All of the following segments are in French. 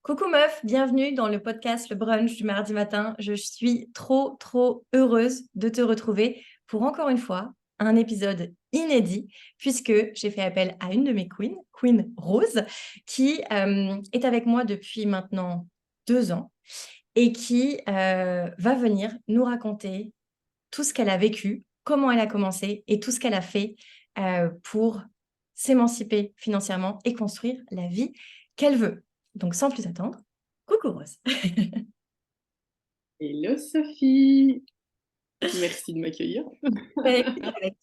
Coucou meuf, bienvenue dans le podcast Le Brunch du mardi matin. Je suis trop heureuse de te retrouver pour encore une fois un épisode inédit puisque j'ai fait appel à une de mes queens, Queen Rose, qui est avec moi depuis maintenant 2 ans et qui va venir nous raconter tout ce qu'elle a vécu, comment elle a commencé et tout ce qu'elle a fait pour s'émanciper financièrement et construire la vie qu'elle veut. Donc, sans plus attendre, coucou Rose. Hello Sophie, merci de m'accueillir. Avec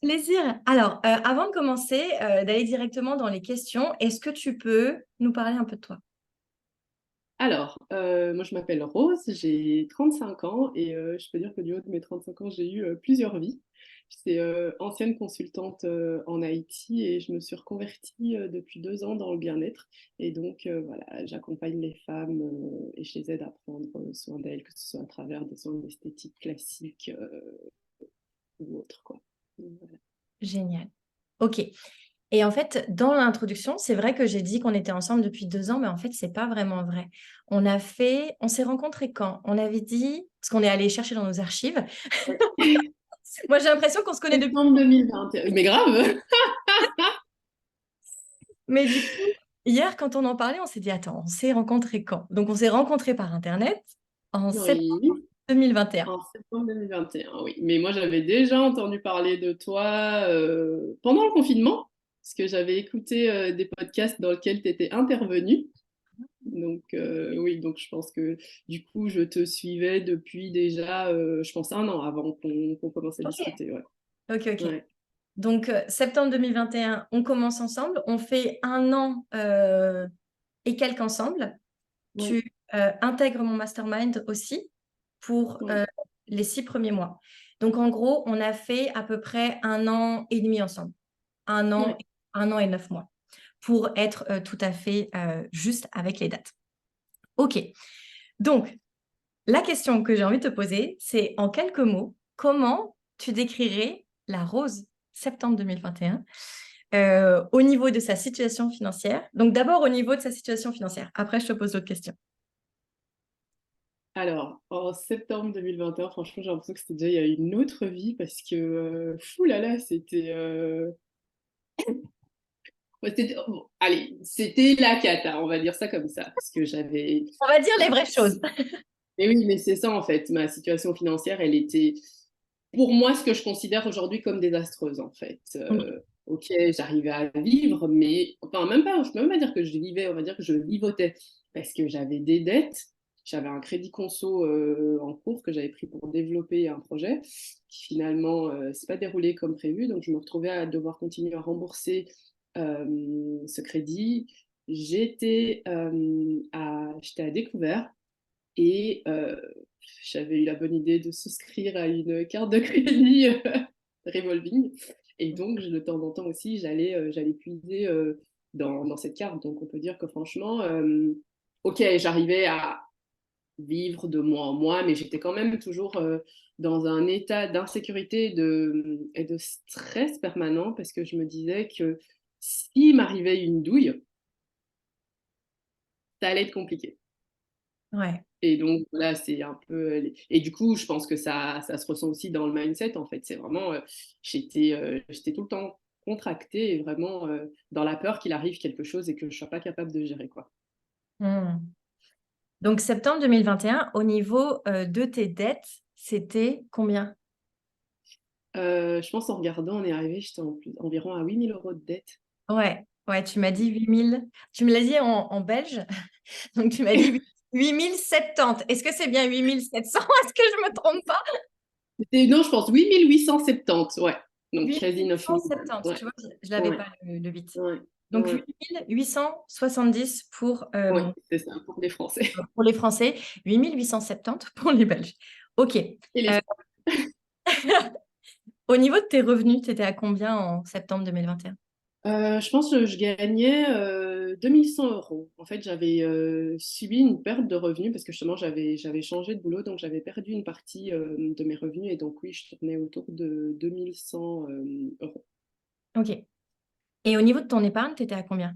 plaisir. Alors, avant de commencer, d'aller directement dans les questions, est-ce que tu peux nous parler un peu de toi? Alors, moi je m'appelle Rose, j'ai 35 ans et je peux dire que du haut de mes 35 ans, j'ai eu plusieurs vies. J'étais ancienne consultante en IT et je me suis reconvertie depuis 2 ans dans le bien-être. Et donc, voilà, j'accompagne les femmes et je les aide à prendre soin d'elles, que ce soit à travers des soins esthétiques classiques ou autres, quoi. Donc, voilà. Génial. Ok. Et en fait, dans l'introduction, c'est vrai que j'ai dit qu'on était ensemble depuis 2 ans, mais en fait, c'est pas vraiment vrai. On s'est rencontrés quand? On avait dit, parce qu'on est allé chercher dans nos archives. Moi, j'ai l'impression qu'on se connaît depuis. Septembre 2021. Mais grave! Mais du coup, hier, quand on en parlait, on s'est dit, attends, on s'est rencontrés quand? Donc, on s'est rencontrés par Internet en septembre Oui. 2021. En septembre 2021, oui. Mais moi, j'avais déjà entendu parler de toi pendant le confinement, parce que j'avais écouté des podcasts dans lesquels tu étais intervenu. Donc, oui, donc je pense que du coup, je te suivais depuis déjà, je pense, 1 an avant qu'on commence à Ok, discuter. Ouais. ok. Ouais. Donc, septembre 2021, on commence ensemble. On fait 1 an et quelques ensemble. Ouais. Tu intègres mon mastermind aussi pour Ouais. les 6 premiers mois. Donc, en gros, on a fait à peu près 1 an et demi ensemble. Un an, Ouais. 1 an et 9 mois pour être tout à fait juste avec les dates. OK. Donc, la question que j'ai envie de te poser, c'est en quelques mots, comment tu décrirais la Rose septembre 2021 au niveau de sa situation financière? Donc, d'abord au niveau de sa situation financière. Après, je te pose d'autres questions. Alors, en septembre 2021, franchement, j'ai l'impression que c'était déjà il y a une autre vie parce que, fou là là, c'était ouais, bon, allez, c'était la cata, on va dire ça comme ça, parce que j'avais. On va dire les vraies choses. Mais oui, mais c'est ça en fait. Ma situation financière, elle était, pour moi, ce que je considère aujourd'hui comme désastreuse en fait. Ok, j'arrivais à vivre, mais enfin même pas. Je peux même pas dire que je vivais, on va dire que je vivotais parce que j'avais des dettes. J'avais un crédit conso en cours que j'avais pris pour développer un projet qui finalement s'est pas déroulé comme prévu. Donc je me retrouvais à devoir continuer à rembourser ce crédit. J'étais à découvert et j'avais eu la bonne idée de souscrire à une carte de crédit revolving. Et donc, de temps en temps aussi, j'allais puiser dans cette carte. Donc, on peut dire que franchement, ok, j'arrivais à vivre de mois en mois, mais j'étais quand même toujours dans un état d'insécurité et de stress permanent parce que je me disais que s'il m'arrivait une douille, ça allait être compliqué. Ouais. Et donc là, c'est un peu. Et du coup, je pense que ça se ressent aussi dans le mindset, en fait. C'est vraiment. J'étais tout le temps contractée et vraiment dans la peur qu'il arrive quelque chose et que je ne sois pas capable de gérer, quoi. Hmm. Donc, septembre 2021, au niveau de tes dettes, c'était combien? Je pense en regardant, on est arrivé, j'étais environ à 8 000 € de dette. Ouais, tu m'as dit 8000. Tu me l'as dit en belge. Donc, tu m'as dit 8070. Est-ce que c'est bien 8700? Est-ce que je me trompe pas? Non, je pense 8 870, ouais. Donc quasi 9 000. 8870. Ouais, Tu vois, je l'avais ouais, pas le 8. ouais, Donc, ouais. 8870 Ouais, c'est ça, pour les Français. pour les Français, 8870 pour les Belges. OK. Et les. Au niveau de tes revenus, tu étais à combien en septembre 2021? Je pense que je gagnais 2 100 €. En fait, j'avais subi une perte de revenus parce que justement, j'avais changé de boulot, donc j'avais perdu une partie de mes revenus. Et donc, oui, je tournais autour de 2100 euros. OK. Et au niveau de ton épargne, tu étais à combien?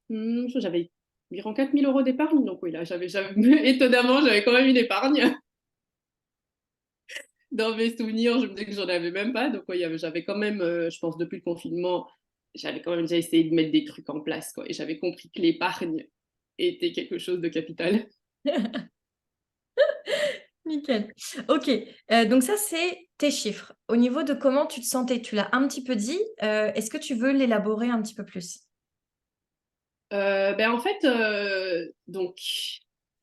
J'avais environ 4 000 euros d'épargne. Donc oui, là, étonnamment, j'avais quand même une épargne. Dans mes souvenirs, je me disais que j'en avais même pas. Donc oui, j'avais quand même, je pense, depuis le confinement, j'avais quand même déjà essayé de mettre des trucs en place, quoi. Et j'avais compris que l'épargne était quelque chose de capital. Nickel. Ok, donc ça, c'est tes chiffres. Au niveau de comment tu te sentais, tu l'as un petit peu dit. Est-ce que tu veux l'élaborer un petit peu plus? En fait, donc,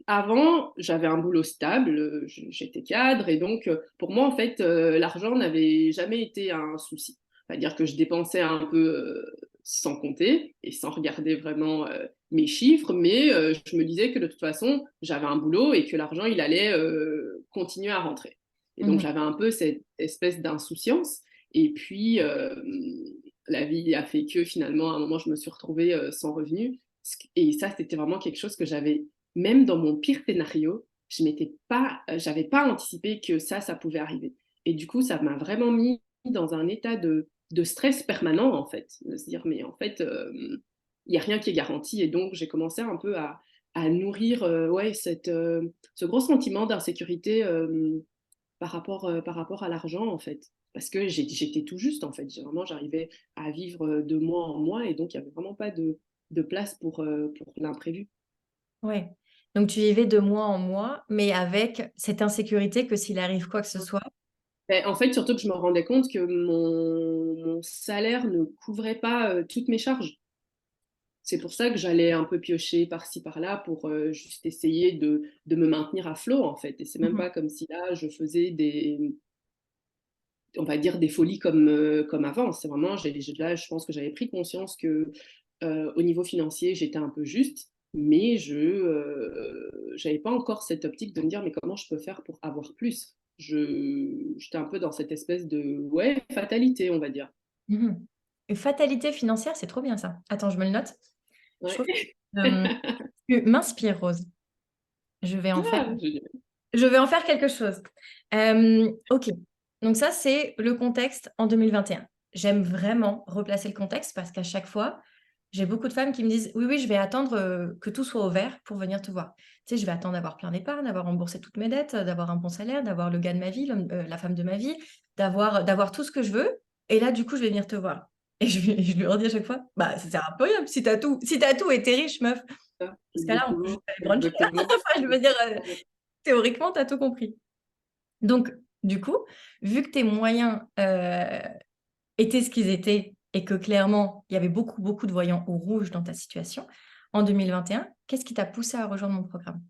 avant, j'avais un boulot stable, j'étais cadre, et donc, pour moi, en fait, l'argent n'avait jamais été un souci. C'est-à-dire que je dépensais un peu sans compter et sans regarder vraiment mes chiffres, mais je me disais que de toute façon, j'avais un boulot et que l'argent, il allait continuer à rentrer. Et donc, Mhm. j'avais un peu cette espèce d'insouciance. Et puis, la vie a fait que finalement, à un moment, je me suis retrouvée sans revenu. Et ça, c'était vraiment quelque chose que j'avais, même dans mon pire scénario, j'avais pas anticipé que ça pouvait arriver. Et du coup, ça m'a vraiment mis dans un état de stress permanent, en fait. De se dire, mais en fait, il n'y a rien qui est garanti. Et donc, j'ai commencé un peu à nourrir ouais, ce gros sentiment d'insécurité par rapport à l'argent, en fait. Parce que j'étais tout juste, en fait. Vraiment, j'arrivais à vivre de mois en mois et donc il n'y avait vraiment pas de place pour l'imprévu. Ouais. Donc, tu vivais de mois en mois, mais avec cette insécurité que s'il arrive quoi que ce soit. En fait, surtout que je me rendais compte que mon salaire ne couvrait pas toutes mes charges. C'est pour ça que j'allais un peu piocher par-ci, par-là pour juste essayer de me maintenir à flot, en fait. Et c'est même Mhm. pas comme si là, je faisais on va dire, des folies comme avant. C'est vraiment, là, je pense que j'avais pris conscience que au niveau financier, j'étais un peu juste, mais j'avais pas encore cette optique de me dire, mais comment je peux faire pour avoir plus? J'étais un peu dans cette espèce de, ouais, fatalité, on va dire. Mhm. Une fatalité financière, c'est trop bien ça. Attends, je me le note. Je trouve Ouais. que tu m'inspires, Rose. Je vais en faire, Ah, génial. je vais en faire quelque chose. Ok. Donc ça, c'est le contexte en 2021. J'aime vraiment replacer le contexte parce qu'à chaque fois, j'ai beaucoup de femmes qui me disent, oui, oui, je vais attendre que tout soit au vert pour venir te voir. Tu sais, je vais attendre d'avoir plein d'épargne, d'avoir remboursé toutes mes dettes, d'avoir un bon salaire, d'avoir le gars de ma vie, la femme de ma vie, d'avoir tout ce que je veux. Et là, du coup, je vais venir te voir. Et je lui redis à chaque fois, bah, ça sert un peu rien. Si t'as tout et t'es riche, meuf, dans Ça, ce cas-là, on peut exactement, juste aller bruncher. exactement. Enfin, je veux dire, théoriquement, tu as tout compris. Donc, du coup, vu que tes moyens étaient ce qu'ils étaient et que clairement, il y avait beaucoup, beaucoup de voyants au rouge dans ta situation, en 2021, qu'est-ce qui t'a poussé à rejoindre mon programme?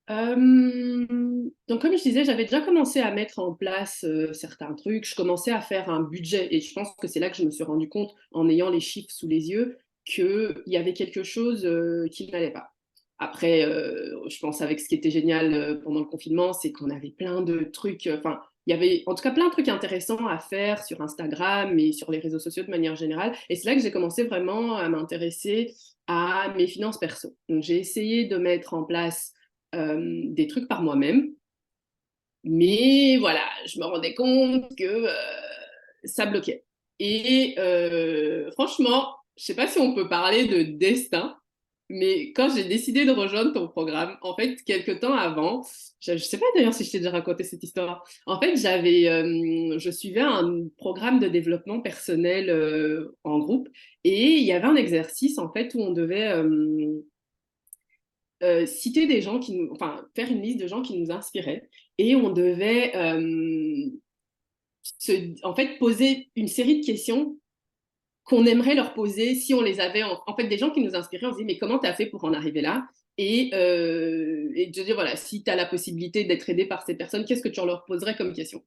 Donc, comme je disais, j'avais déjà commencé à mettre en place certains trucs. Je commençais à faire un budget et je pense que c'est là que je me suis rendu compte, en ayant les chiffres sous les yeux, qu'il y avait quelque chose qui n'allait pas. Après, je pense avec ce qui était génial pendant le confinement, c'est qu'on avait plein de trucs. Enfin, il y avait en tout cas plein de trucs intéressants à faire sur Instagram et sur les réseaux sociaux de manière générale. Et c'est là que j'ai commencé vraiment à m'intéresser à mes finances perso. Donc, j'ai essayé de mettre en place des trucs par moi-même. Mais voilà, je me rendais compte que ça bloquait. Et franchement, je sais pas si on peut parler de destin, mais quand j'ai décidé de rejoindre ton programme, en fait, quelques temps avant, je sais pas d'ailleurs si je t'ai déjà raconté cette histoire. En fait, je suivais un programme de développement personnel en groupe et il y avait un exercice en fait où on devait citer des gens enfin, faire une liste de gens qui nous inspiraient et on devait en fait poser une série de questions qu'on aimerait leur poser si on les avait en fait des gens qui nous inspiraient. On se dit mais comment tu as fait pour en arriver là et de dire voilà, si tu as la possibilité d'être aidé par ces personnes, qu'est-ce que tu leur poserais comme question?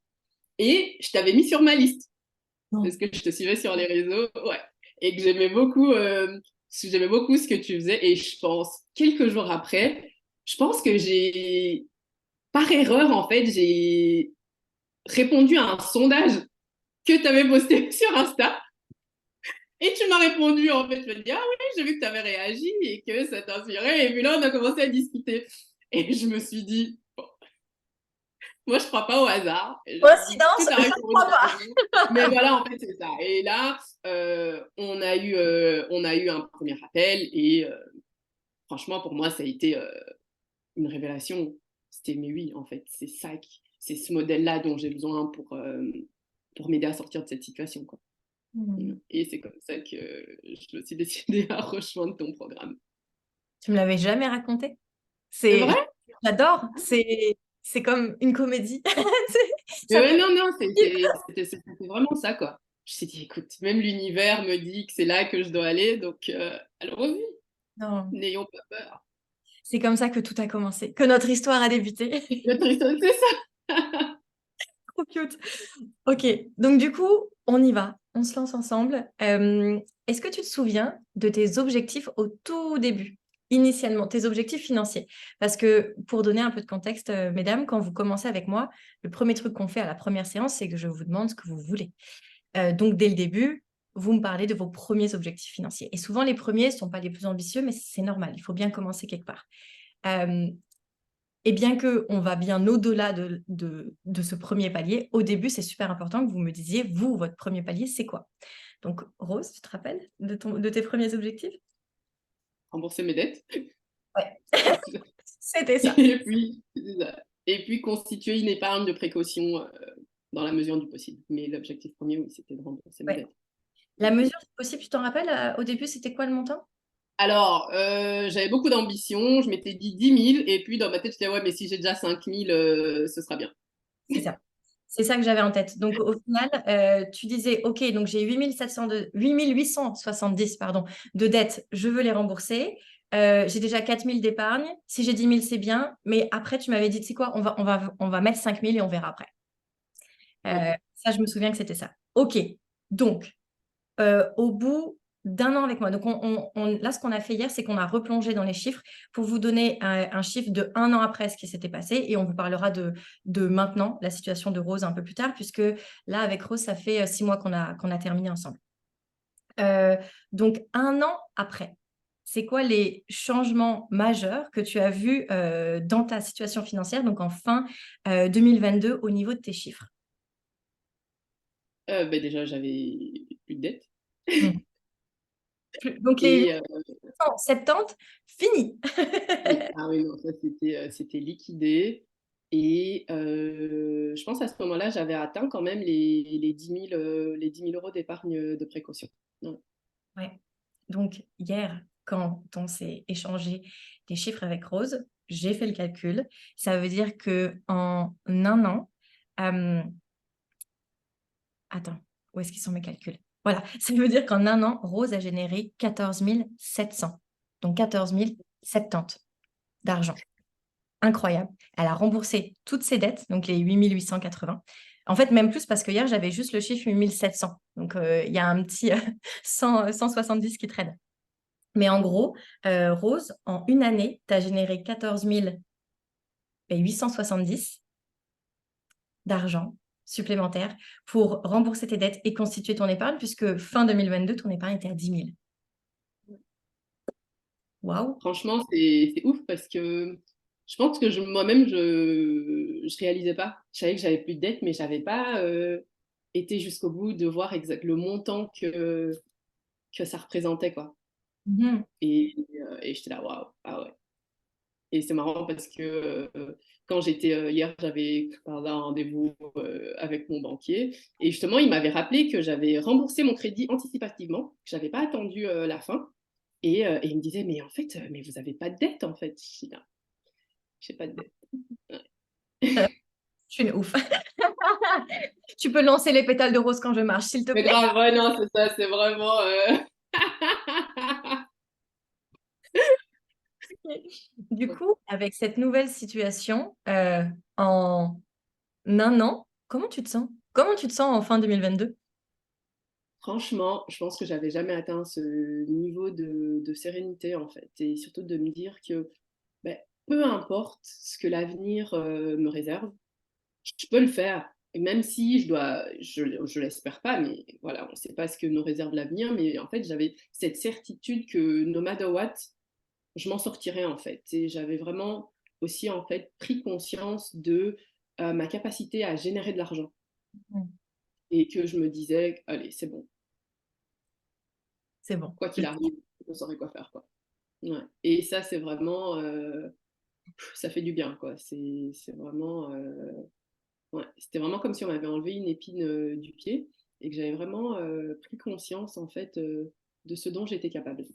Et je t'avais mis sur ma liste parce Non. que je te suivais sur les réseaux, ouais, et que j'aimais beaucoup ce que tu faisais. Et je pense, quelques jours après, je pense que par erreur, en fait, j'ai répondu à un sondage que tu avais posté sur Insta. Et tu m'as répondu, en fait, je me dis, ah oui, j'ai vu que tu avais réagi et que ça t'inspirait. Et puis là, on a commencé à discuter. Et je me suis dit, bon, Moi, je crois pas au hasard. Tout Coïncidence? Je arrive ne pour une crois pas. raison. Mais voilà, en fait, c'est ça. Et là, on a eu un premier appel et franchement, pour moi, ça a été une révélation. C'était, mais oui, en fait, c'est ce modèle-là dont j'ai besoin pour m'aider à sortir de cette situation, quoi. Hmm. Et c'est comme ça que je me suis décidée à rejoindre ton programme. Tu me l'avais jamais raconté? C'est C'est, vrai? j'adore. C'est comme une comédie. Mais Ça ouais, peut. non, non, c'était vraiment ça, quoi. Je me suis dit, écoute, même l'univers me dit que c'est là que je dois aller, donc allons-y, Non. n'ayons pas peur. C'est comme ça que tout a commencé, que notre histoire a débuté. Notre histoire, c'est ça. Trop cute. Ok, donc du coup, on y va, on se lance ensemble. Est-ce que tu te souviens de tes objectifs au tout début, initialement, tes objectifs financiers? Parce que pour donner un peu de contexte, mesdames, quand vous commencez avec moi, le premier truc qu'on fait à la première séance, c'est que je vous demande ce que vous voulez. Donc dès le début, vous me parlez de vos premiers objectifs financiers. Et souvent, les premiers ne sont pas les plus ambitieux, mais c'est normal, il faut bien commencer quelque part. Euh, et bien qu'on va bien au-delà de ce premier palier, au début, c'est super important que vous me disiez, vous, votre premier palier, c'est quoi? Donc, Rose, tu te rappelles de tes premiers objectifs? Rembourser mes dettes. Ouais, c'était ça. Et puis, c'est ça. Et puis constituer une épargne de précaution dans la mesure du possible. Mais l'objectif premier, oui, c'était de rembourser mes Ouais. dettes. La mesure du possible, tu t'en rappelles, au début, c'était quoi le montant? Alors, j'avais beaucoup d'ambition, je m'étais dit 10 000, et puis dans ma tête, je disais, ouais, mais si j'ai déjà 5 000, ce sera bien. C'est ça. C'est ça que j'avais en tête. Donc, au final, tu disais, OK, donc j'ai 8 870 pardon, de dettes, je veux les rembourser. J'ai déjà 4 000 d'épargne. Si j'ai 10 000, c'est bien. Mais après, tu m'avais dit, tu sais quoi, on va mettre 5 000 et on verra après. Ouais. Ça, je me souviens que c'était ça. OK. Donc, au bout d'un an avec moi. Donc, là, ce qu'on a fait hier, c'est qu'on a replongé dans les chiffres pour vous donner un chiffre de un an après ce qui s'était passé. Et on vous parlera de maintenant, la situation de Rose un peu plus tard, puisque là, avec Rose, ça fait 6 mois qu'on a terminé ensemble. Euh, donc, un an après, c'est quoi les changements majeurs que tu as vus dans ta situation financière, donc en fin 2022, au niveau de tes chiffres? Ben déjà, j'avais plus de dettes. Hmm. Donc, les Et 870, fini. oui, ah oui, non, ça c'était liquidé. Et je pense à ce moment-là, j'avais atteint quand même les 10 000, les 10 000 euros d'épargne de précaution. Ouais. Ouais. Donc, hier, quand on s'est échangé des chiffres avec Rose, j'ai fait le calcul. Ça veut dire que en un an, euh, attends, où est-ce qu'ils sont mes calculs? Voilà, ça veut dire qu'en un an, Rose a généré 14 700. Donc 14 070 d'argent. Incroyable. Elle a remboursé toutes ses dettes, donc les 8 880. En fait, même plus parce que hier, j'avais juste le chiffre 8 700. Donc, il y a un petit 170 qui traîne. Mais en gros, Rose, en une année, tu as généré 14 870 d'argent supplémentaire pour rembourser tes dettes et constituer ton épargne, puisque fin 2022, ton épargne était à 10 000. Waouh! Franchement, c'est ouf parce que je pense que moi-même, je réalisais pas. Je savais que j'avais plus de dettes, mais j'avais pas été jusqu'au bout de voir le montant que ça représentait, quoi. Mhm. Et j'étais là, waouh, ah ouais. Et c'est marrant parce que quand j'étais hier, j'avais par un rendez-vous avec mon banquier. Et justement, il m'avait rappelé que j'avais remboursé mon crédit anticipativement, que j'avais pas attendu la fin. Et il me disait, mais en fait, mais vous avez pas de dette, en fait. Je dis, non, j'ai pas de dette. Je suis une ouf. Tu peux lancer les pétales de rose quand je marche, s'il te Mais plaît. grave, ouais, non, c'est ça, c'est vraiment. Du coup, avec cette nouvelle situation, en un an, comment tu te sens? Comment tu te sens en fin 2022? Franchement, je pense que j'avais jamais atteint ce niveau de sérénité, en fait. Et surtout de me dire que ben, peu importe ce que l'avenir me réserve, je peux le faire. Et même si je l'espère pas, mais voilà, on ne sait pas ce que nous réserve l'avenir. Mais en fait, j'avais cette certitude que no matter what, je m'en sortirais en fait. Et j'avais vraiment aussi en fait pris conscience de ma capacité à générer de l'argent Mmh. et que je me disais: «Allez, c'est bon, C'est bon. quoi qu'il arrive, on saurait quoi faire, quoi». Ouais et ça, c'est vraiment, ça fait du bien, quoi. C'est vraiment, ouais, c'était vraiment comme si on m'avait enlevé une épine, du pied et que j'avais vraiment, pris conscience, en fait, de ce dont j'étais capable.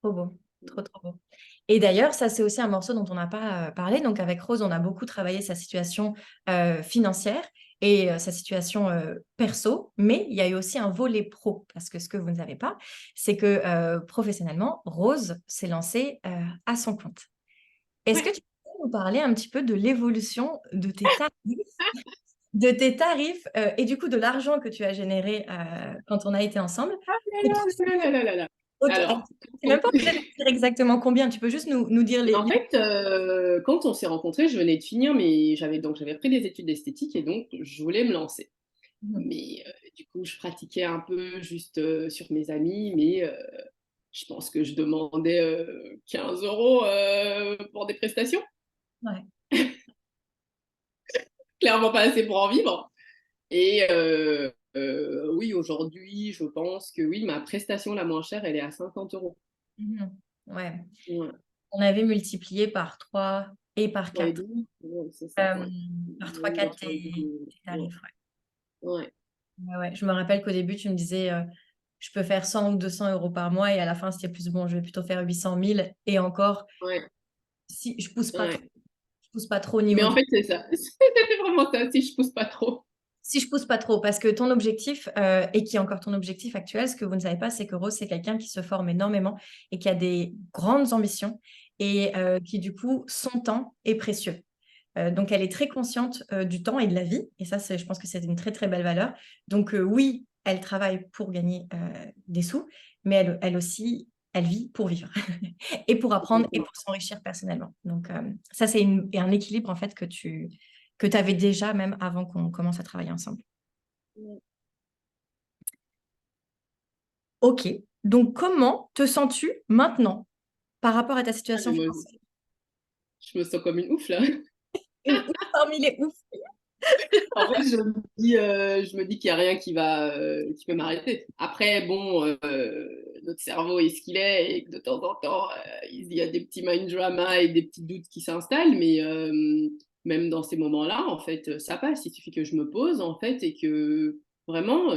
Trop beau, trop, Mmh. trop beau. Et d'ailleurs, ça, c'est aussi un morceau dont on n'a pas, parlé. Donc avec Rose, on a beaucoup travaillé sa situation, financière et sa situation, perso. Mais il y a eu aussi un volet pro parce que ce que vous ne savez pas, c'est que, professionnellement, Rose s'est lancée, à son compte. Est-ce que Ouais. tu peux nous parler un petit peu de l'évolution de tes tarifs, et du coup de l'argent que tu as généré, quand on a été ensemble? Ah Et là là, là là là là. alors, Alors, tu même pas obligé de nous dire exactement combien, tu peux juste nous dire en fait, quand on s'est rencontrés, je venais de finir j'avais repris des études d'esthétique et donc je voulais me lancer. Mmh. Mais du coup, je pratiquais un peu juste, sur mes amis, mais je pense que je demandais, 15 € pour des prestations. Ouais. Clairement pas assez pour en vivre et oui, aujourd'hui, je pense que oui, ma prestation la moins chère, elle est à 50 €. Mmh. Ouais. Ouais, On avait multiplié par 3 et par 4. 3,5, ouais, c'est ça, ouais. Par Mmh, 3-4 dans tes ouais, tarifs, ouais. ouais, Ouais, ouais. Je me rappelle qu'au début, tu me disais, «Je peux faire 100 ou 200 € par mois» et à la fin, c'était plus: «Bon, je vais plutôt faire 800 000 et encore, ouais, si ouais. je pousse pas trop au Mais niveau en du fait, c'est ça. C'était vraiment ça, si je pousse pas trop. si je pousse pas trop, parce que ton objectif, et qui est encore ton objectif actuel, ce que vous ne savez pas, c'est que Rose, c'est quelqu'un qui se forme énormément et qui a des grandes ambitions et qui du coup, son temps est précieux. Donc elle est très consciente, du temps et de la vie et ça, c'est je pense que c'est une très, très belle valeur. Donc oui, elle travaille pour gagner, des sous, mais elle aussi, elle vit pour vivre et pour apprendre et Exactement. pour s'enrichir personnellement. Donc ça, c'est un équilibre en fait que tu avais déjà même avant qu'on commence à travailler ensemble. Ouais. OK, donc comment te sens-tu maintenant par rapport à ta Ah situation mais moi, financière? je me sens comme une ouf là. Une ouf parmi les oufs. En fait, je me dis qu'il y a rien qui peut m'arrêter. Après bon, notre cerveau est ce qu'il est et que de temps en temps, il y a des petits mind drama et des petits doutes qui s'installent, mais même dans ces moments-là, en fait, ça passe. Il suffit que je me pose, en fait et que vraiment,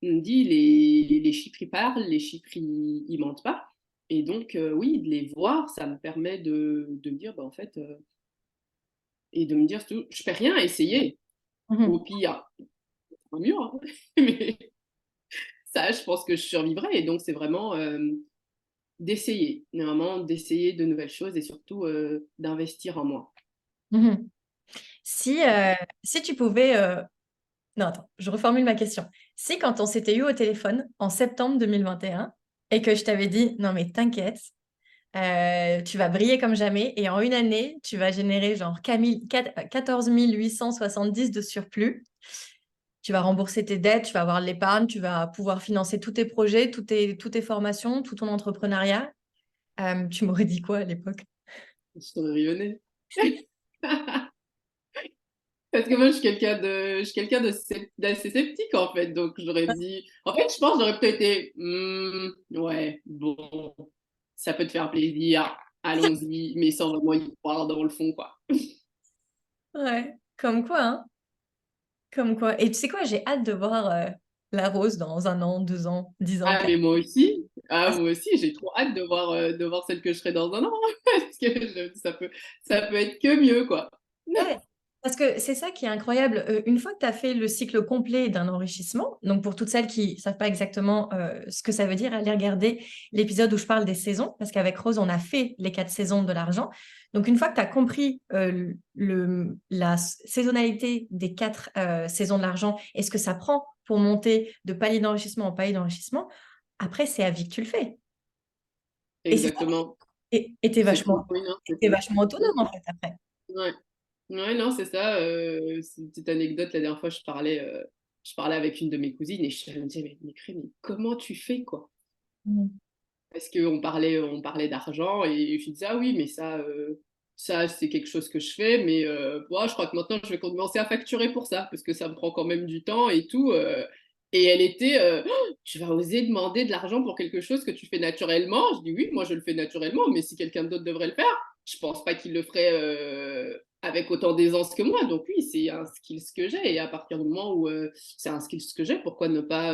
on me dit: «Les chiffres, ils parlent, les chiffres, ils mentent pas» et donc oui, de les voir, ça me permet de me dire: «Bah, en fait» et de me dire surtout: «Je perds rien à essayer. Mmh Au mh. pire, un mur, hein, mais ça, je pense que je survivrai» et donc c'est vraiment, d'essayer, vraiment d'essayer de nouvelles choses et surtout, d'investir en moi. Mmh. Si, si tu pouvais, non, attends, je reformule ma question. Si quand on s'était eu au téléphone en septembre 2021 et que je t'avais dit: «Non mais t'inquiète, tu vas briller comme jamais et en une année, tu vas générer genre 14 870 de surplus. Tu vas rembourser tes dettes, tu vas avoir de l'épargne, tu vas pouvoir financer tous tes projets, toutes tes formations, tout ton entrepreneuriat». Tu m'aurais dit quoi à l'époque? Je saurais rayonner. Parce que moi, je suis quelqu'un d'assez sceptique, en fait, donc j'aurais dit en fait, je pense, j'aurais peut-être été: «Mmh, ouais, bon, ça peut te faire plaisir, allons-y», mais sans vraiment y croire dans le fond, quoi. Ouais, comme quoi, hein? Comme quoi et tu sais quoi? J'ai hâte de voir, la Rose dans 1 an, 2 ans, 10 ans, Ah, 15 mais moi aussi. Ah, ans. moi aussi, j'ai trop hâte de voir celle que je serai dans un an, parce que je ça peut être que mieux, quoi. Ouais, parce que c'est ça qui est incroyable, une fois que tu as fait le cycle complet d'un enrichissement, donc pour toutes celles qui savent pas exactement, ce que ça veut dire, allez regarder l'épisode où je parle des saisons, parce qu'avec Rose, on a fait les 4 saisons de l'argent. Donc une fois que tu as compris, la saisonnalité des 4 saisons de l'argent et ce que ça prend pour monter de palier d'enrichissement en palier d'enrichissement, après c'est à vie que tu le fais et c'est ça Exactement. et tu C'est tout. Oui, non, c'est es tout. vachement autonome en fait après. Ouais. Ouais, non, c'est ça, c'est une petite anecdote, la dernière fois, je parlais avec une de mes cousines et je me disais: «Mais Cré, mais comment tu fais, quoi?» Mmh. Parce qu'on parlait d'argent et je lui disais: «Ah oui, mais ça, ça, c'est quelque chose que je fais, mais moi, je crois que maintenant, je vais commencer à facturer pour ça, parce que ça me prend quand même du temps et tout. Et elle était, oh, tu vas oser demander de l'argent pour quelque chose que tu fais naturellement? Je dis oui, moi, je le fais naturellement, mais si quelqu'un d'autre devrait le faire, je pense pas qu'il le ferait avec autant d'aisance que moi. Donc oui, c'est un skill que j'ai. Et à partir du moment où c'est un skill que j'ai, pourquoi ne pas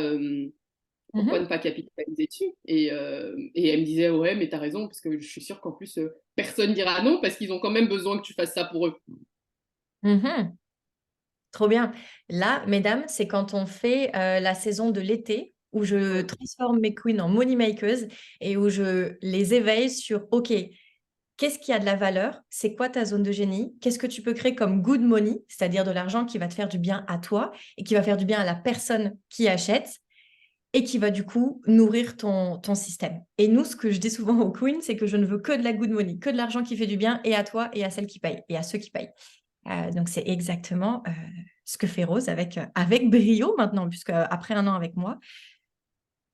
capitaliser dessus? Et elle me disait, ouais, mais t'as raison, parce que je suis sûre qu'en plus, personne dira non, parce qu'ils ont quand même besoin que tu fasses ça pour eux. Mhm. Trop bien. Là, mesdames, c'est quand on fait la saison de l'été où je Ouais. transforme mes queens en money makers et où je les éveille sur, OK, qu'est-ce qui a de la valeur? C'est quoi ta zone de génie? Qu'est-ce que tu peux créer comme good money, c'est-à-dire de l'argent qui va te faire du bien à toi et qui va faire du bien à la personne qui achète et qui va du coup nourrir ton système. Et nous, ce que je dis souvent aux queens, c'est que je ne veux que de la good money, que de l'argent qui fait du bien et à toi et à celles qui payent et à ceux qui payent. Donc, c'est exactement ce que fait Rose avec brio maintenant, puisque après 1 an avec moi,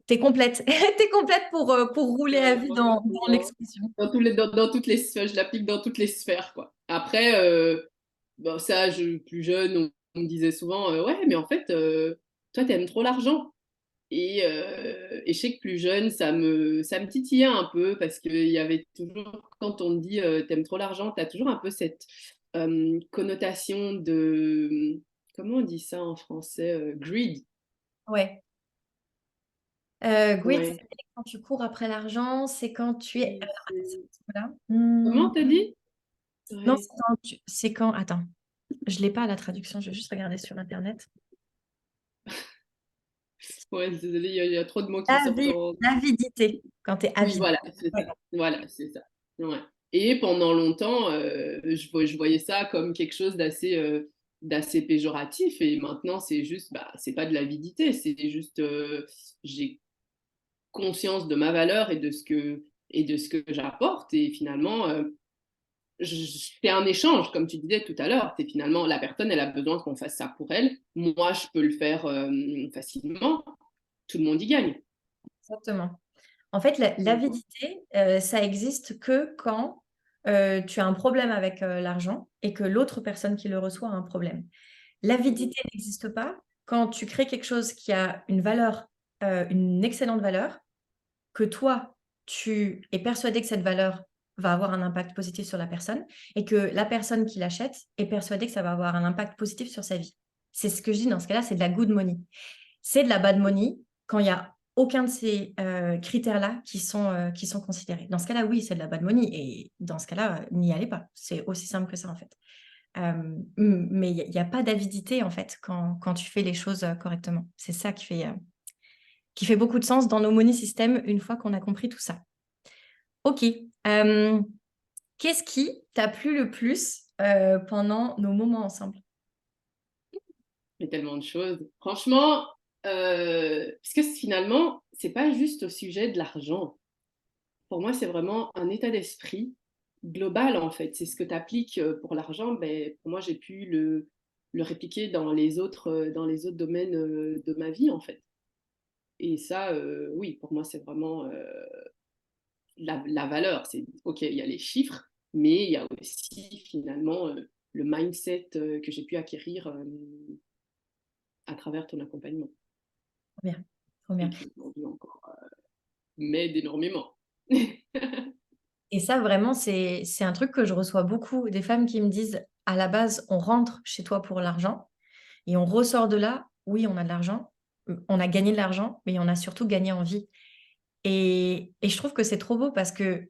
tu es complète. Tu es complète pour rouler à vie dans l'expression. Dans toutes les sphères, je l'applique dans toutes les sphères, quoi. Après, bon, ça, plus jeune, on me disait souvent, ouais, mais en fait, toi, t'aimes trop l'argent. Et je sais que plus jeune, ça me titillait un peu parce qu'il y avait toujours, quand on te dit t'aimes trop l'argent, t'as toujours un peu cette connotation de, comment on dit ça en français, greed. Ouais. Greed, Ouais. c'est quand tu cours après l'argent, c'est quand tu es. Et Alors, attends, c'est c'est- ce mot-là. Comment t'as dit? Non, Ouais. c'est quand. Attends, je l'ai pas la traduction, je vais juste regarder sur Internet. Ouais, désolée, il y a trop de mots qui sortent en. L'avidité, quand tu es Oui, avide. voilà, c'est Ouais. ça. Voilà, c'est ça. Ouais. Et pendant longtemps, je voyais ça comme quelque chose d'assez péjoratif. Et maintenant, c'est juste, bah, c'est pas de l'avidité, c'est juste, j'ai conscience de ma valeur et de ce que j'apporte. Et finalement, c'est un échange, comme tu disais tout à l'heure. C'est finalement la personne, elle a besoin qu'on fasse ça pour elle. Moi, je peux le faire facilement. Tout le monde y gagne. Exactement. En fait, Mhm. l'avidité, ça existe que quand tu as un problème avec l'argent et que l'autre personne qui le reçoit a un problème. L'avidité n'existe pas quand tu crées quelque chose qui a une valeur, une excellente valeur, que toi, tu es persuadé que cette valeur va avoir un impact positif sur la personne et que la personne qui l'achète est persuadée que ça va avoir un impact positif sur sa vie. C'est ce que je dis dans ce cas-là, c'est de la good money. C'est de la bad money quand il y a aucun de ces critères-là qui sont considérés. Dans ce cas-là, oui, c'est de la bad money. Et dans ce cas-là, n'y allez pas. C'est aussi simple que ça, en fait. Mais il n'y a pas d'avidité, en fait, quand tu fais les choses correctement. C'est ça qui fait beaucoup de sens dans nos money systems une fois qu'on a compris tout ça. OK. Qu'est-ce qui t'a plu le plus pendant nos moments ensemble? Mais tellement de choses. Franchement, parce que finalement, c'est pas juste au sujet de l'argent. Pour moi, c'est vraiment un état d'esprit global, en fait. C'est ce que tu appliques pour l'argent. Ben, pour moi, j'ai pu le répliquer dans les autres domaines de ma vie, en fait. Et ça, oui, pour moi, c'est vraiment la valeur. C'est, OK, il y a les chiffres, mais il y a aussi, finalement, le mindset que j'ai pu acquérir à travers ton accompagnement. Trop bien. Trop bien. Et qui aujourd'hui encore m'aide énormément. Et ça, vraiment, c'est un truc que je reçois beaucoup, des femmes qui me disent, à la base, on rentre chez toi pour l'argent et on ressort de là, oui, on a de l'argent, on a gagné de l'argent, mais on a surtout gagné en vie. Et je trouve que c'est trop beau parce que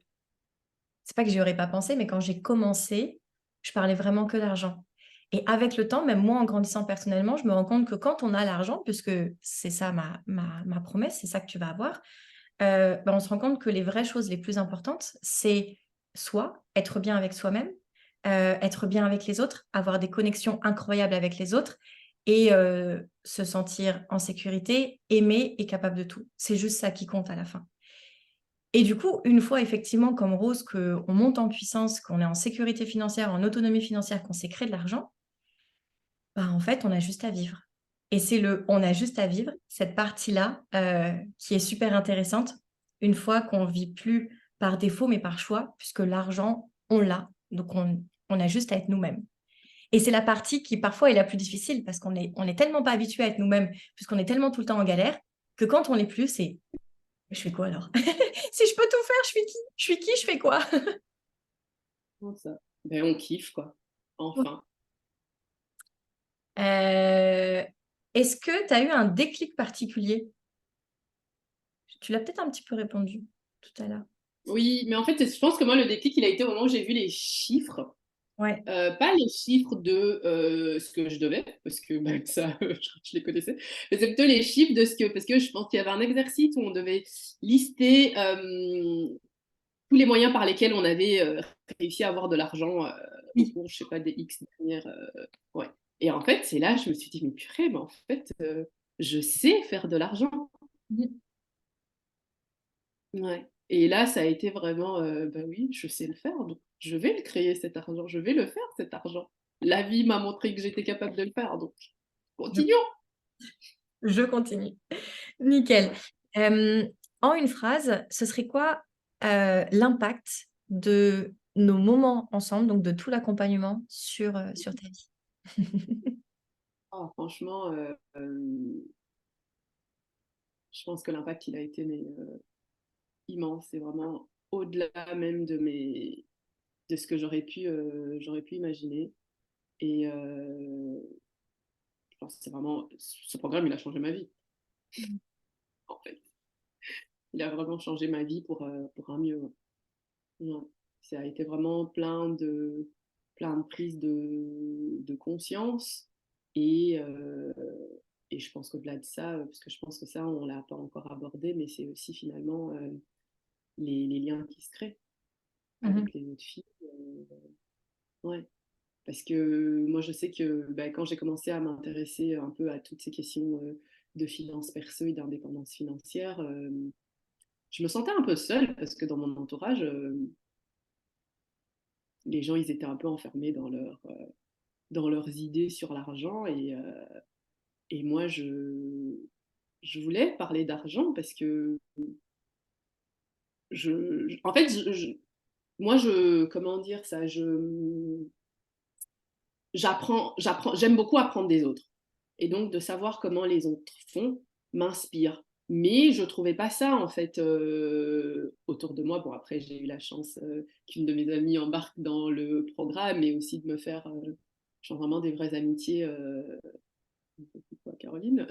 c'est pas que j'y aurais pas pensé, mais quand j'ai commencé, je parlais vraiment que d'argent. Et avec le temps, même moi, en grandissant personnellement, je me rends compte que quand on a l'argent, puisque c'est ça ma promesse, c'est ça que tu vas avoir, ben, on se rend compte que les vraies choses les plus importantes, c'est soit être bien avec soi-même, être bien avec les autres, avoir des connexions incroyables avec les autres et se sentir en sécurité, aimé et capable de tout. C'est juste ça qui compte à la fin. Et du coup, une fois effectivement comme Rose, qu'on monte en puissance, qu'on est en sécurité financière, en autonomie financière, qu'on s'est créé de l'argent, bah, en fait, on a juste à vivre. Et c'est le on a juste à vivre, cette partie-là, qui est super intéressante, une fois qu'on vit plus par défaut, mais par choix, puisque l'argent, on l'a Donc, on a juste à être nous-mêmes. Et c'est la partie qui parfois est la plus difficile parce qu'on est tellement pas habitué à être nous-mêmes, puisqu'on est tellement tout le temps en galère, que quand on n'est plus, c'est je fais quoi alors? Si je peux tout faire, je suis qui? Je suis qui? Je fais quoi? Comment ça? Ben, on kiffe, quoi. Enfin. Euh, Est-ce que tu as eu un déclic particulier? Tu l'as peut-être un petit peu répondu tout à l'heure. Oui, mais en fait, je pense que moi, le déclic, il a été au moment où j'ai vu les chiffres. Ouais. Pas les chiffres de ce que je devais, parce que ben, ça, je les connaissais, mais c'est plutôt les chiffres de ce que, parce que je pense qu'il y avait un exercice où on devait lister tous les moyens par lesquels on avait réussi à avoir de l'argent au Oui. cours, je sais pas, des X dernières. Ouais. Et en fait, c'est là, je me suis dit, mais purée, mais en fait, je sais faire de l'argent. Mhm. Ouais. Et là, ça a été vraiment, bah oui, je sais le faire, donc je vais le créer cet argent, je vais le faire cet argent. La vie m'a montré que j'étais capable de le faire, donc Je, continuons. je continue. Nickel. Euh, En une phrase, ce serait quoi l'impact de nos moments ensemble, donc de tout l'accompagnement sur ta vie? Ah, franchement, je pense que l'impact, il a été mais, immense. C'est vraiment au-delà même de ce que j'aurais pu imaginer. Et je pense que c'est vraiment, ce programme, il a changé ma vie, en fait. Il a vraiment changé ma vie pour un mieux. Non. Ça a été vraiment plein de prises de conscience. Et, euh, et je pense qu'au-delà de ça, parce que je pense que ça, on ne l'a pas encore abordé, mais c'est aussi finalement les liens qui se créent Mhm. avec les autres filles. Ouais. Parce que moi, je sais que bah, quand j'ai commencé à m'intéresser un peu à toutes ces questions de finances perso et d'indépendance financière, je me sentais un peu seule parce que dans mon entourage, les gens, ils étaient un peu enfermés dans leurs idées sur l'argent. Et moi, je voulais parler d'argent parce que en fait, moi, comment dire ça, j'aime beaucoup apprendre des autres. Et donc, de savoir comment les autres font m'inspire. Mais je trouvais pas ça, en fait, autour de moi. Bon, après, j'ai eu la chance qu'une de mes amies embarque dans le programme, mais aussi de me faire genre vraiment des vraies amitiés. Quoi, Caroline?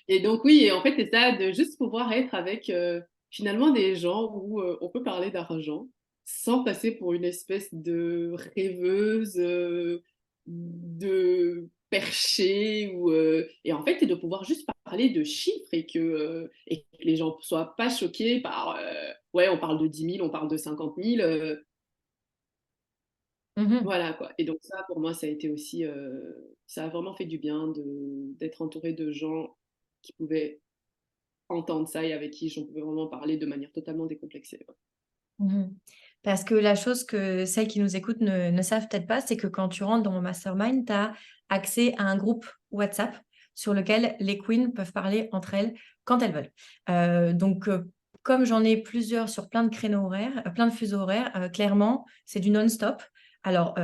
Et donc, oui, et en fait, c'est ça, de juste pouvoir être avec finalement des gens où on peut parler d'argent sans passer pour une espèce de rêveuse, de perché, et en fait, et de pouvoir juste parler de chiffres et que les gens ne soient pas choqués par, ouais, on parle de 10 000, on parle de 50 000, Mhm. voilà quoi. Et donc ça, pour moi, ça a été aussi, ça a vraiment fait du bien d'être entourée de gens qui pouvaient entendre ça et avec qui j'en pouvais vraiment parler de manière totalement décomplexée. Ouais. Mhm. Parce que la chose que celles qui nous écoutent ne savent peut-être pas, c'est que quand tu rentres dans mon mastermind, tu as accès à un groupe WhatsApp sur lequel les queens peuvent parler entre elles quand elles veulent. Donc, comme j'en ai plusieurs sur plein de créneaux horaires, plein de fuseaux horaires, clairement, c'est du non-stop. Alors,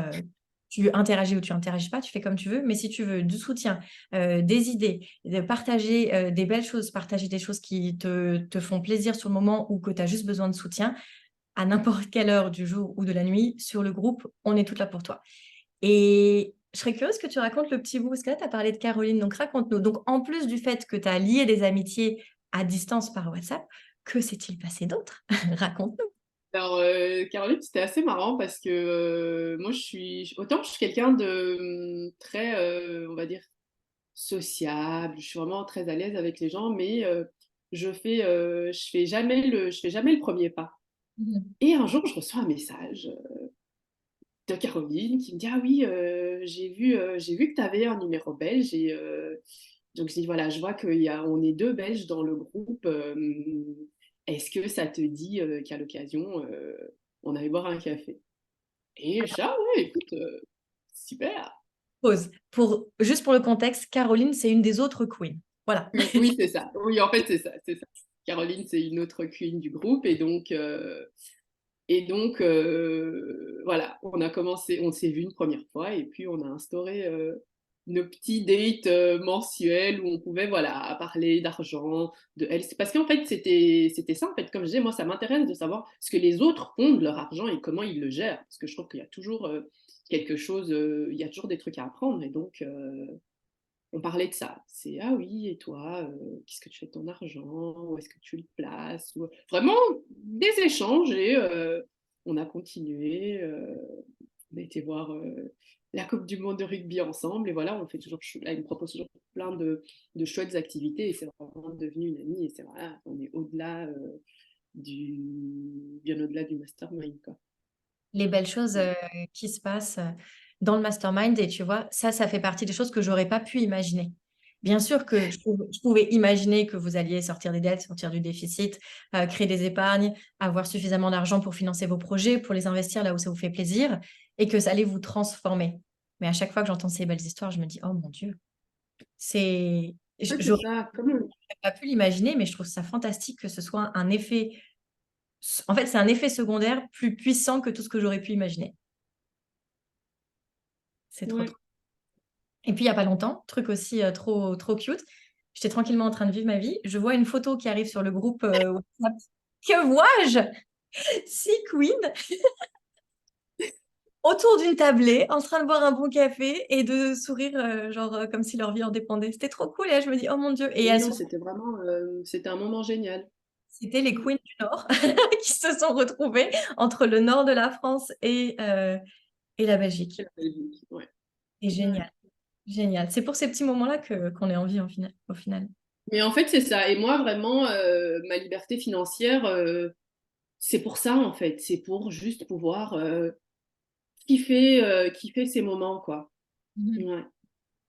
tu interagis ou tu interagis pas, tu fais comme tu veux, mais si tu veux du soutien, des idées, de partager des belles choses, partager des choses qui te font plaisir sur le moment ou que tu as juste besoin de soutien, à n'importe quelle heure du jour ou de la nuit, sur le groupe, on est toutes là pour toi. Et je serais curieuse que tu racontes le petit bout, parce que là, tu as parlé de Caroline, donc raconte-nous. Donc, en plus du fait que tu as lié des amitiés à distance par WhatsApp, que s'est-il passé d'autre? Raconte-nous. Alors, Caroline, c'était assez marrant parce que moi, autant je suis quelqu'un de très, on va dire, sociable, je suis vraiment très à l'aise avec les gens, mais je fais jamais le premier pas. Mhm. Et un jour, je reçois un message de Caroline qui me dit, ah oui, j'ai vu que tu avais un numéro belge. Donc je dis, voilà, je vois on est deux Belges dans le groupe. Est-ce que ça te dit qu'à l'occasion, on allait boire un café? Et je dis, ah ouais, écoute, super. Pause. Juste pour le contexte, Caroline, c'est une des autres queens. Voilà. Oui, oui, c'est ça. Oui, en fait, c'est ça, c'est ça. Caroline, c'est une autre queen du groupe. Et donc, Et donc, voilà, on s'est vu une première fois et puis on a instauré nos petits dates mensuels où on pouvait, voilà, parler d'argent, de elle. Parce qu'en fait, c'était ça, en fait, comme je disais, moi, ça m'intéresse de savoir ce que les autres font de leur argent et comment ils le gèrent. Parce que je trouve qu'il y a toujours quelque chose, il y a toujours des trucs à apprendre. Et donc, on parlait de ça. C'est ah oui, et toi, qu'est-ce que tu fais de ton argent? Où est-ce que tu le places? Ou... Vraiment des échanges et on a continué. On a été voir la Coupe du Monde de rugby ensemble et voilà, on fait toujours, là, il me propose toujours plein de chouettes activités et c'est vraiment devenu une amie et c'est voilà, on est au-delà du, bien au-delà du mastermind quoi. Les belles choses qui se passent dans le mastermind. Et tu vois, ça fait partie des choses que j'aurais pas pu imaginer. Bien sûr que je pouvais imaginer que vous alliez sortir des dettes, sortir du déficit, créer des épargnes, avoir suffisamment d'argent pour financer vos projets, pour les investir là où ça vous fait plaisir, et que ça allait vous transformer. Mais à chaque fois que j'entends ces belles histoires, je me dis, oh mon Dieu, c'est... Ouais, c'est J'aurais ça, comme pas pu l'imaginer, mais je trouve ça fantastique que ce soit un effet... En fait, c'est un effet secondaire plus puissant que tout ce que j'aurais pu imaginer. C'est trop, ouais. trop. Et puis, il n'y a pas longtemps, truc aussi trop, trop cute, j'étais tranquillement en train de vivre ma vie. Je vois une photo qui arrive sur le groupe WhatsApp. Que vois-je? Six queens autour d'une tablée, en train de boire un bon café et de sourire, genre comme si leur vie en dépendait. C'était trop cool. Et là, je me dis, oh mon Dieu. Et Oui, elles non, sont... c'était vraiment, c'était un moment génial. C'était les queens du Nord qui se sont retrouvées entre le nord de la France et la Belgique. C'est la Belgique, ouais. C'est Ouais. génial. Génial. C'est pour ces petits moments-là qu'on est en vie au final. Mais en fait, c'est ça. Et moi, vraiment, ma liberté financière, c'est pour ça, en fait. C'est pour juste pouvoir kiffer ces moments, quoi. Mhm. Ouais. Ouais.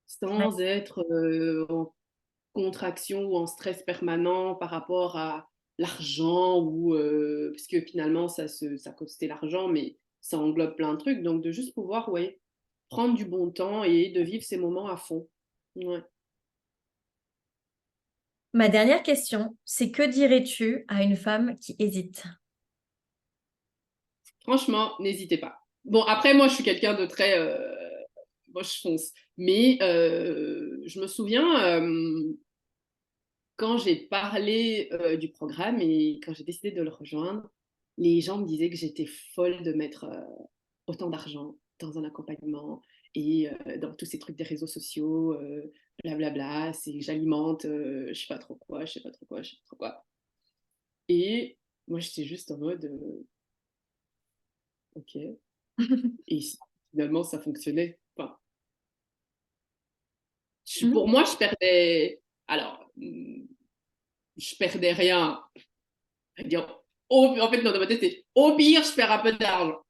Sans être en contraction ou en stress permanent par rapport à l'argent ou parce que finalement, ça costait l'argent, mais ça englobe plein de trucs. Donc, de juste pouvoir, ouais, prendre du bon temps et de vivre ces moments à fond. Ouais. Ma dernière question, c'est que dirais-tu à une femme qui hésite? Franchement, n'hésitez pas. Bon, après, moi, je suis quelqu'un de très... moi, je fonce. Mais je me souviens, quand j'ai parlé du programme et quand j'ai décidé de le rejoindre, les gens me disaient que j'étais folle de mettre autant d'argent dans un accompagnement et dans tous ces trucs des réseaux sociaux, blablabla, c'est j'alimente, je sais pas trop quoi, je sais pas trop quoi, je sais pas trop quoi. Et moi, j'étais juste en mode, ok. Et finalement, ça fonctionnait. Enfin, pour Mhm. moi, je perdais. Alors, je perdais rien. C'est-à-dire, en fait, non, dans ma tête, c'est au pire, je perds un peu d'argent.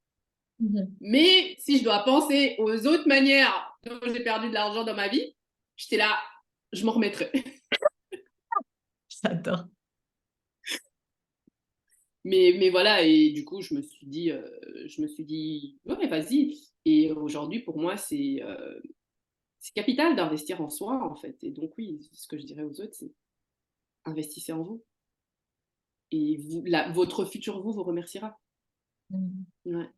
Mhm. Mais si je dois penser aux autres manières dont j'ai perdu de l'argent dans ma vie, j'étais là, je m'en remettrai. J'adore. Mais voilà, et du coup, je me suis dit, ouais, vas-y. Et aujourd'hui, pour moi, c'est capital d'investir en soi, en fait. Et donc, oui, ce que je dirais aux autres, c'est investissez en vous. Et vous, votre futur vous remerciera. Mhm. Ouais.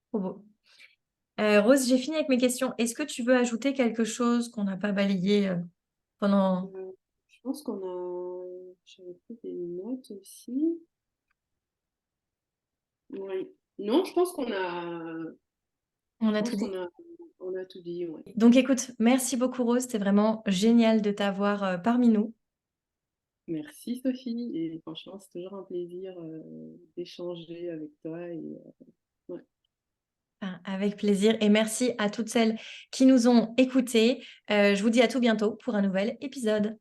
Trop beau. Rose, j'ai fini avec mes questions. Est-ce que tu veux ajouter quelque chose qu'on n'a pas balayé pendant... Je pense qu'on a. J'avais pris des notes aussi. Oui. Non, je pense qu'on a. On Je a tout pense dit. on a tout dit. Ouais. Donc écoute, merci beaucoup Rose, c'était vraiment génial de t'avoir parmi nous. Merci Sophie. Et franchement, c'est toujours un plaisir d'échanger avec toi. Et, ouais. Enfin, avec plaisir et merci à toutes celles qui nous ont écoutés. Je vous dis à tout bientôt pour un nouvel épisode.